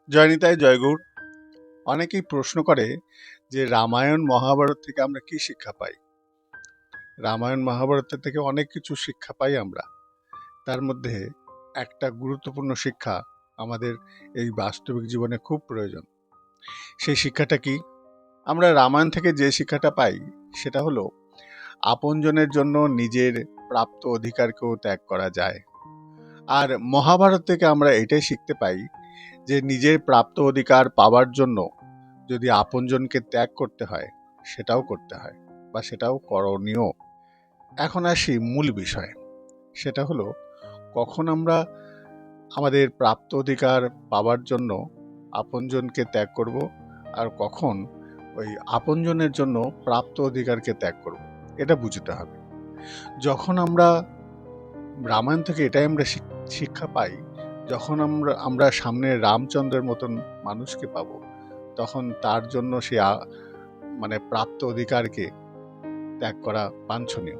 জয় নিতাই, জয় গৌর। অনেকেই প্রশ্ন করে যে রামায়ণ মহাভারত থেকে আমরা কি শিক্ষা পাই। রামায়ণ মহাভারতের থেকে অনেক কিছু শিক্ষা পাই আমরা। তার মধ্যে একটা গুরুত্বপূর্ণ শিক্ষা আমাদের এই বাস্তবিক জীবনে খুব প্রয়োজন। সেই শিক্ষাটা কি? আমরা রামায়ণ থেকে যে শিক্ষাটা পাই সেটা হলো আপনজনের জন্য নিজের প্রাপ্ত অধিকারকেও ত্যাগ করা যায়। আর মহাভারত থেকে আমরা এটাই শিখতে পাই যে নিজের প্রাপ্ত অধিকার পাওয়ার জন্য যদি আপনজনকে ত্যাগ করতে হয় সেটাও করতে হয় বা সেটাও করণীয়। এখন আসি মূল বিষয়, সেটা হলো কখন আমরা আমাদের প্রাপ্ত অধিকার পাওয়ার জন্য আপনজনকে ত্যাগ করব আর কখন ওই আপনজনের জন্য প্রাপ্ত অধিকারকে ত্যাগ করব। এটা বুঝতে হবে। যখন আমরা রামায়ণ থেকে এটাই আমরা শিক্ষা পাই, যখন আমরা সামনে রামচন্দ্রের মতন মানুষকে পাবো তখন তার জন্য সে মানে প্রাপ্ত অধিকারকে ত্যাগ করা বাঞ্ছনীয়।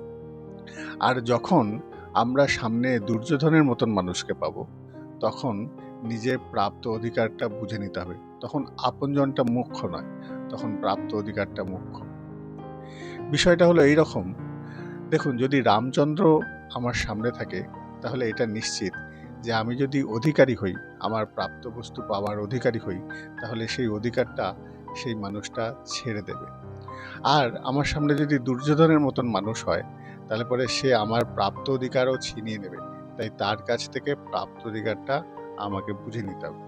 আর যখন আমরা সামনে দুর্যোধনের মতন মানুষকে পাবো তখন নিজের প্রাপ্ত অধিকারটা বুঝে নিতে হবে। তখন আপনজনটা মুখ্য নয়, তখন প্রাপ্ত অধিকারটা মুখ্য। বিষয়টা হলো এইরকম, দেখুন, যদি রামচন্দ্র আমার সামনে থাকে তাহলে এটা নিশ্চিত যে আমি যদি অধিকারী হই, আমার প্রাপ্ত বস্তু পাওয়ার অধিকারী হই, তাহলে সেই অধিকারটা সেই মানুষটা ছেড়ে দেবে। আর আমার সামনে যদি দুর্যোধনের মতন মানুষ হয় তাহলে পরে সে আমার প্রাপ্ত অধিকারও ছিনিয়ে নেবে। তাই তার কাছ থেকে প্রাপ্ত অধিকারটা আমাকে বুঝে নিতে হবে।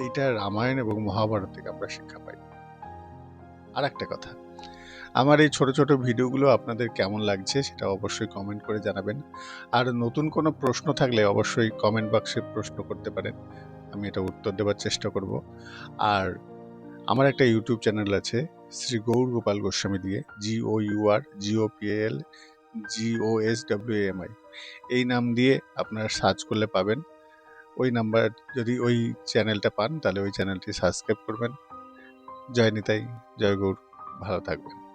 এইটা রামায়ণ এবং মহাভারত থেকে আমরা শিক্ষা পাই। আর একটা কথা, আমার এই ছোট ছোট ভিডিওগুলো আপনাদের কেমন লাগছে সেটা অবশ্যই কমেন্ট করে জানাবেন। আর নতুন কোনো প্রশ্ন থাকলে অবশ্যই কমেন্ট বক্সে প্রশ্ন করতে পারেন, আমি এটা উত্তর দেওয়ার চেষ্টা করব। আর আমার একটা ইউটিউব চ্যানেল আছে শ্রী গৌর গোপাল গোস্বামী দিয়ে, GOUR GOPAL GOSWAMI, এই নাম দিয়ে আপনারা সার্চ করলে পাবেন। ওই নাম্বার যদি ওই চ্যানেলটা পান তাহলে ওই চ্যানেলটি সাবস্ক্রাইব করবেন। জয় নিতাই, জয় গৌর, ভালো থাকবেন।